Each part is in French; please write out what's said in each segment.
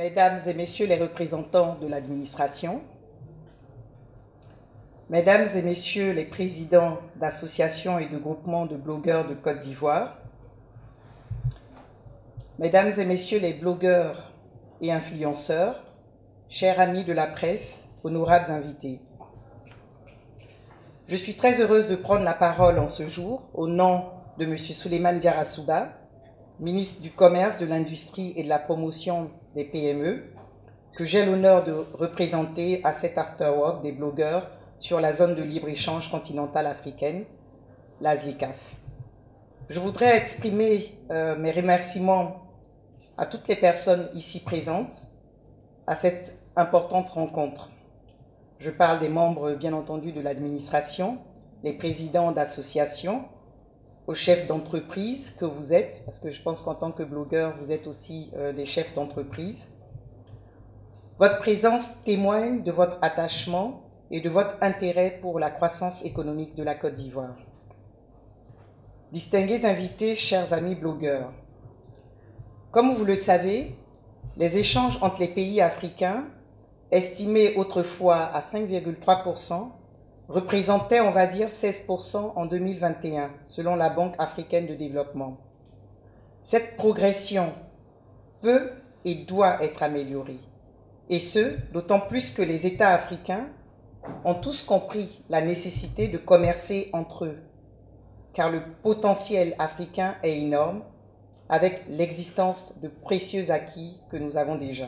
Mesdames et Messieurs les représentants de l'administration, Mesdames et Messieurs les présidents d'associations et de groupements de blogueurs de Côte d'Ivoire, Mesdames et Messieurs les blogueurs et influenceurs, chers amis de la presse, honorables invités. Je suis très heureuse de prendre la parole en ce jour au nom de M. Souleymane Diarra Souba, ministre du Commerce, de l'Industrie et de la Promotion des PME, que j'ai l'honneur de représenter à cet afterwork des blogueurs sur la zone de libre-échange continentale africaine, la ZLECAf. Je voudrais exprimer mes remerciements à toutes les personnes ici présentes à cette importante rencontre. Je parle des membres, bien entendu, de l'administration, les présidents d'associations, aux chefs d'entreprise que vous êtes, parce que je pense qu'en tant que blogueur, vous êtes aussi des chefs d'entreprise. Votre présence témoigne de votre attachement et de votre intérêt pour la croissance économique de la Côte d'Ivoire. Distingués invités, chers amis blogueurs, comme vous le savez, les échanges entre les pays africains, estimés autrefois à 5,3%, représentaient, on va dire, 16% en 2021, selon la Banque africaine de développement. Cette progression peut et doit être améliorée, et ce, d'autant plus que les États africains ont tous compris la nécessité de commercer entre eux, car le potentiel africain est énorme, avec l'existence de précieux acquis que nous avons déjà.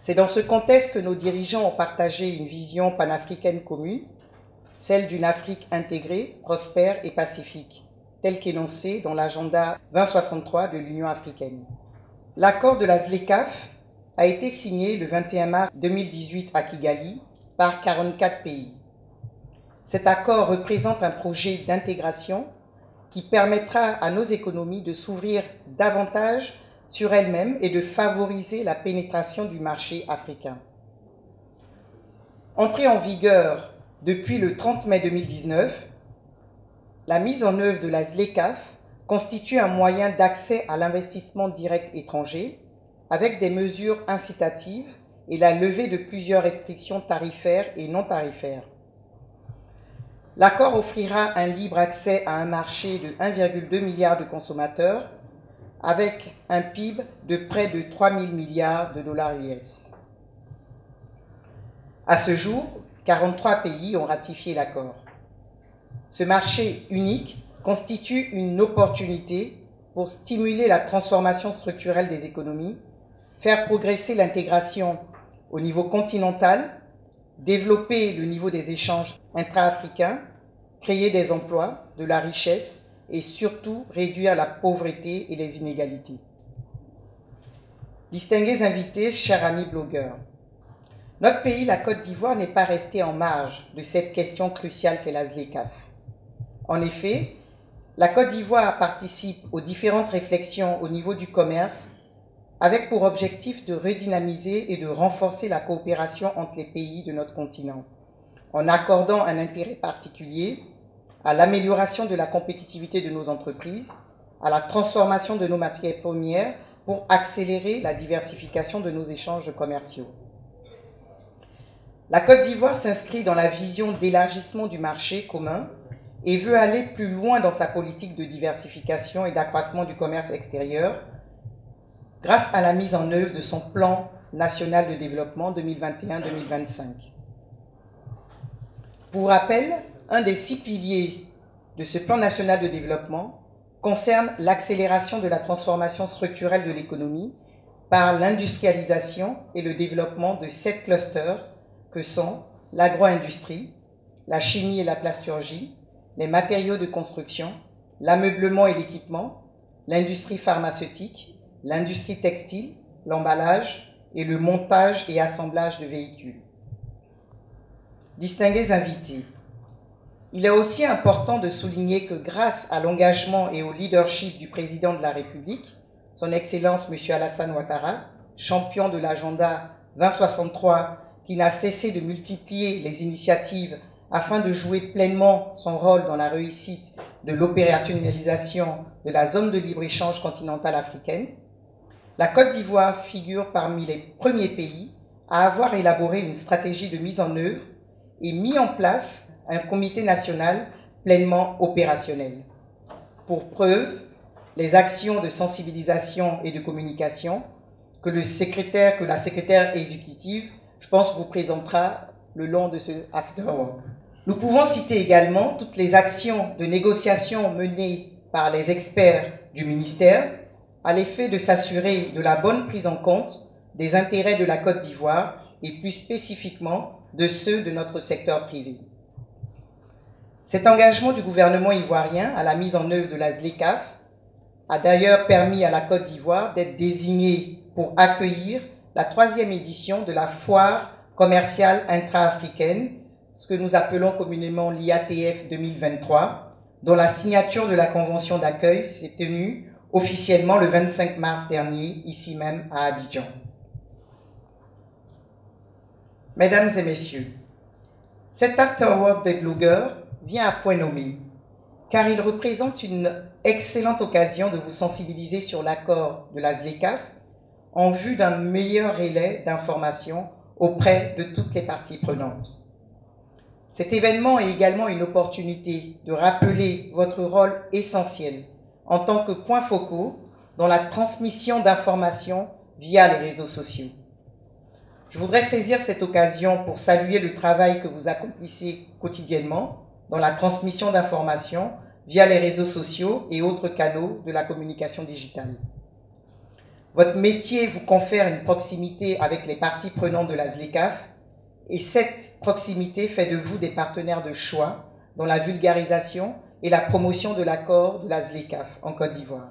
C'est dans ce contexte que nos dirigeants ont partagé une vision panafricaine commune, celle d'une Afrique intégrée, prospère et pacifique, telle qu'énoncée dans l'agenda 2063 de l'Union africaine. L'accord de la ZLECAf a été signé le 21 mars 2018 à Kigali par 44 pays. Cet accord représente un projet d'intégration qui permettra à nos économies de s'ouvrir davantage sur elles-mêmes et de favoriser la pénétration du marché africain. Entrée en vigueur depuis le 30 mai 2019, la mise en œuvre de la ZLECAf constitue un moyen d'accès à l'investissement direct étranger avec des mesures incitatives et la levée de plusieurs restrictions tarifaires et non tarifaires. L'accord offrira un libre accès à un marché de 1,2 milliard de consommateurs avec un PIB de près de 3 000 milliards de dollars US. À ce jour, 43 pays ont ratifié l'accord. Ce marché unique constitue une opportunité pour stimuler la transformation structurelle des économies, faire progresser l'intégration au niveau continental, développer le niveau des échanges intra-africains, créer des emplois, de la richesse et surtout réduire la pauvreté et les inégalités. Distingués invités, chers amis blogueurs, notre pays, la Côte d'Ivoire, n'est pas resté en marge de cette question cruciale qu'est la ZLECAf. En effet, la Côte d'Ivoire participe aux différentes réflexions au niveau du commerce avec pour objectif de redynamiser et de renforcer la coopération entre les pays de notre continent, en accordant un intérêt particulier à l'amélioration de la compétitivité de nos entreprises, à la transformation de nos matières premières pour accélérer la diversification de nos échanges commerciaux. La Côte d'Ivoire s'inscrit dans la vision d'élargissement du marché commun et veut aller plus loin dans sa politique de diversification et d'accroissement du commerce extérieur grâce à la mise en œuvre de son plan national de développement 2021-2025. Pour rappel, un des 6 piliers de ce plan national de développement concerne l'accélération de la transformation structurelle de l'économie par l'industrialisation et le développement de 7 clusters que sont l'agro-industrie, la chimie et la plasturgie, les matériaux de construction, l'ameublement et l'équipement, l'industrie pharmaceutique, l'industrie textile, l'emballage et le montage et assemblage de véhicules. Distingués invités, il est aussi important de souligner que grâce à l'engagement et au leadership du président de la République, son Excellence M. Alassane Ouattara, champion de l'agenda 2063 qui n'a cessé de multiplier les initiatives afin de jouer pleinement son rôle dans la réussite de l'opérationnalisation de la zone de libre-échange continentale africaine, la Côte d'Ivoire figure parmi les premiers pays à avoir élaboré une stratégie de mise en œuvre et mis en place un comité national pleinement opérationnel. Pour preuve, les actions de sensibilisation et de communication que la secrétaire exécutive, je pense, vous présentera le long de ce afterwork. Nous pouvons citer également toutes les actions de négociation menées par les experts du ministère à l'effet de s'assurer de la bonne prise en compte des intérêts de la Côte d'Ivoire et plus spécifiquement de ceux de notre secteur privé. Cet engagement du gouvernement ivoirien à la mise en œuvre de la ZLECAf a d'ailleurs permis à la Côte d'Ivoire d'être désignée pour accueillir la 3e édition de la foire commerciale intra-africaine, ce que nous appelons communément l'IATF 2023, dont la signature de la convention d'accueil s'est tenue officiellement le 25 mars dernier, ici même à Abidjan. Mesdames et messieurs, cet afterwork des blogueurs vient à point nommé, car il représente une excellente occasion de vous sensibiliser sur l'accord de la ZLECAf en vue d'un meilleur relais d'information auprès de toutes les parties prenantes. Cet événement est également une opportunité de rappeler votre rôle essentiel en tant que points focaux dans la transmission d'informations via les réseaux sociaux. Je voudrais saisir cette occasion pour saluer le travail que vous accomplissez quotidiennement dans la transmission d'informations via les réseaux sociaux et autres canaux de la communication digitale. Votre métier vous confère une proximité avec les parties prenantes de la ZLECAf et cette proximité fait de vous des partenaires de choix dans la vulgarisation et la promotion de l'accord de la ZLECAf en Côte d'Ivoire.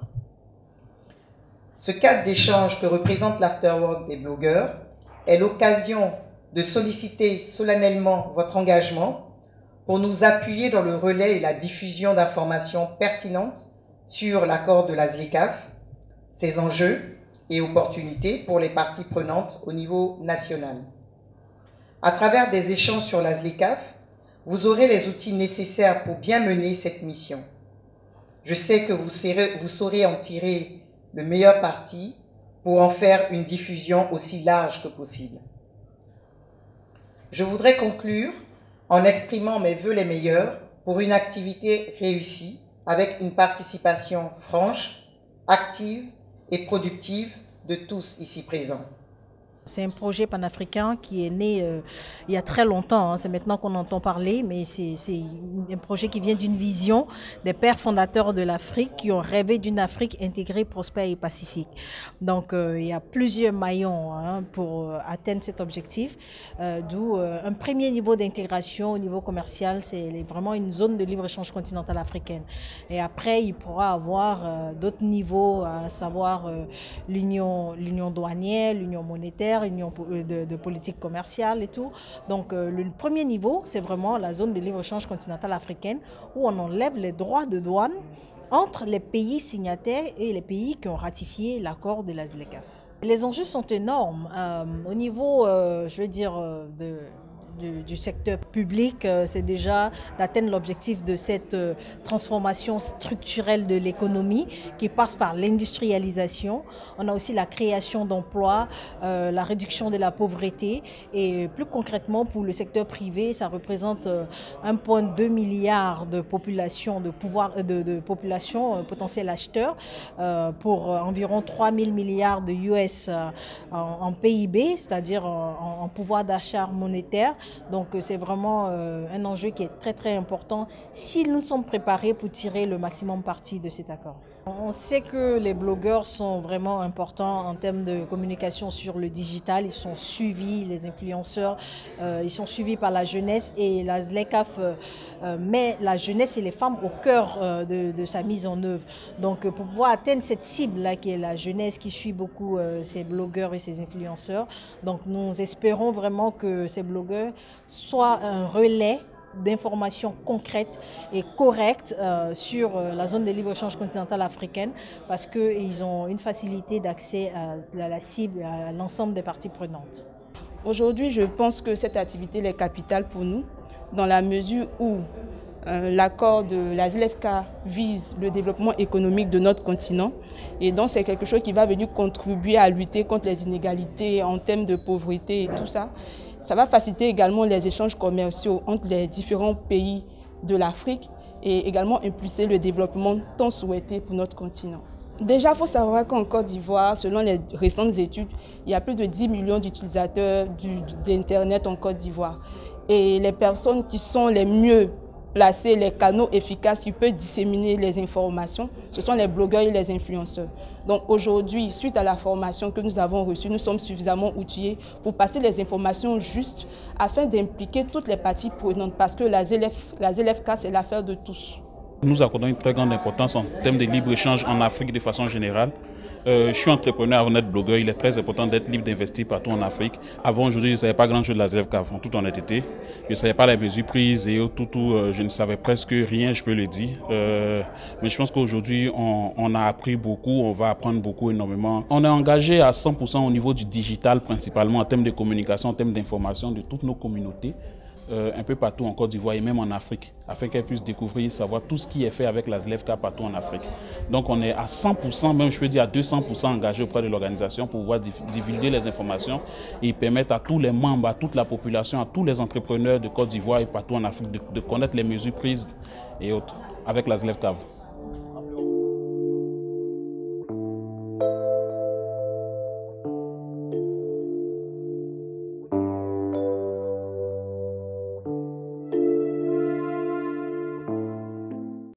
Ce cadre d'échange que représente l'Afterwork des blogueurs est l'occasion de solliciter solennellement votre engagement pour nous appuyer dans le relais et la diffusion d'informations pertinentes sur l'accord de la ZLECAf, ses enjeux et opportunités pour les parties prenantes au niveau national. À travers des échanges sur la ZLECAf, vous aurez les outils nécessaires pour bien mener cette mission. Je sais que vous saurez en tirer le meilleur parti pour en faire une diffusion aussi large que possible. Je voudrais conclure en exprimant mes vœux les meilleurs pour une activité réussie avec une participation franche, active et productive de tous ici présents. C'est un projet panafricain qui est né il y a très longtemps, hein. C'est maintenant qu'on entend parler, mais c'est un projet qui vient d'une vision des pères fondateurs de l'Afrique qui ont rêvé d'une Afrique intégrée, prospère et pacifique. Donc il y a plusieurs maillons, hein, pour atteindre cet objectif, d'où un premier niveau d'intégration au niveau commercial, c'est vraiment une zone de libre-échange continentale africaine. Et après, il pourra avoir d'autres niveaux, à savoir l'union douanière, l'union monétaire, l'union de politique commerciale et tout. Donc le premier niveau, c'est vraiment la zone de libre-échange continentale africaine où on enlève les droits de douane entre les pays signataires et les pays qui ont ratifié l'accord de la ZLECAf. Les enjeux sont énormes. Au niveau, je veux dire, du secteur public, c'est déjà d'atteindre l'objectif de cette transformation structurelle de l'économie qui passe par l'industrialisation. On a aussi la création d'emplois, la réduction de la pauvreté et plus concrètement pour le secteur privé, ça représente 1,2 milliard de population, de population potentielle acheteur pour environ 3 000 milliards de US en PIB, c'est-à-dire en pouvoir d'achat monétaire. Donc c'est vraiment un enjeu qui est très très important si nous sommes préparés pour tirer le maximum parti de cet accord. On sait que les blogueurs sont vraiment importants en termes de communication sur le digital. Ils sont suivis, les influenceurs, ils sont suivis par la jeunesse et la ZLECAf met la jeunesse et les femmes au cœur de sa mise en œuvre. Donc pour pouvoir atteindre cette cible-là qui est la jeunesse qui suit beaucoup ces blogueurs et ces influenceurs, donc nous espérons vraiment que ces blogueurs soient un relais d'informations concrètes et correctes sur la zone de libre-échange continentale africaine parce qu'ils ont une facilité d'accès à la cible, à l'ensemble des parties prenantes. Aujourd'hui, je pense que cette activité est capitale pour nous dans la mesure où l'accord de la ZLFK vise le développement économique de notre continent et donc c'est quelque chose qui va venir contribuer à lutter contre les inégalités en termes de pauvreté et tout ça. Ça va faciliter également les échanges commerciaux entre les différents pays de l'Afrique et également impulser le développement tant souhaité pour notre continent. Déjà, il faut savoir qu'en Côte d'Ivoire, selon les récentes études, il y a plus de 10 millions d'utilisateurs d'Internet en Côte d'Ivoire. Et les personnes qui sont les mieux placées, les canaux efficaces qui peuvent disséminer les informations, ce sont les blogueurs et les influenceurs. Donc aujourd'hui, suite à la formation que nous avons reçue, nous sommes suffisamment outillés pour passer les informations justes afin d'impliquer toutes les parties prenantes parce que la ZLFK, c'est l'affaire de tous. Nous accordons une très grande importance en termes de libre-échange en Afrique de façon générale. Je suis entrepreneur avant d'être blogueur. Il est très important d'être libre d'investir partout en Afrique. Avant, aujourd'hui, je ne savais pas grand-chose de la ZLFK, en toute honnêteté. Je ne savais pas les mesures prises et je ne savais presque rien, je peux le dire. Mais je pense qu'aujourd'hui, on a appris beaucoup, on va apprendre beaucoup énormément. On est engagé à 100% au niveau du digital, principalement en termes de communication, en termes d'information de toutes nos communautés. Un peu partout en Côte d'Ivoire et même en Afrique, afin qu'elles puissent découvrir, savoir tout ce qui est fait avec la ZLFK partout en Afrique. Donc on est à 100%, même je peux dire à 200% engagé auprès de l'organisation pour pouvoir divulguer les informations et permettre à tous les membres, à toute la population, à tous les entrepreneurs de Côte d'Ivoire et partout en Afrique de connaître les mesures prises et autres avec la ZLFK.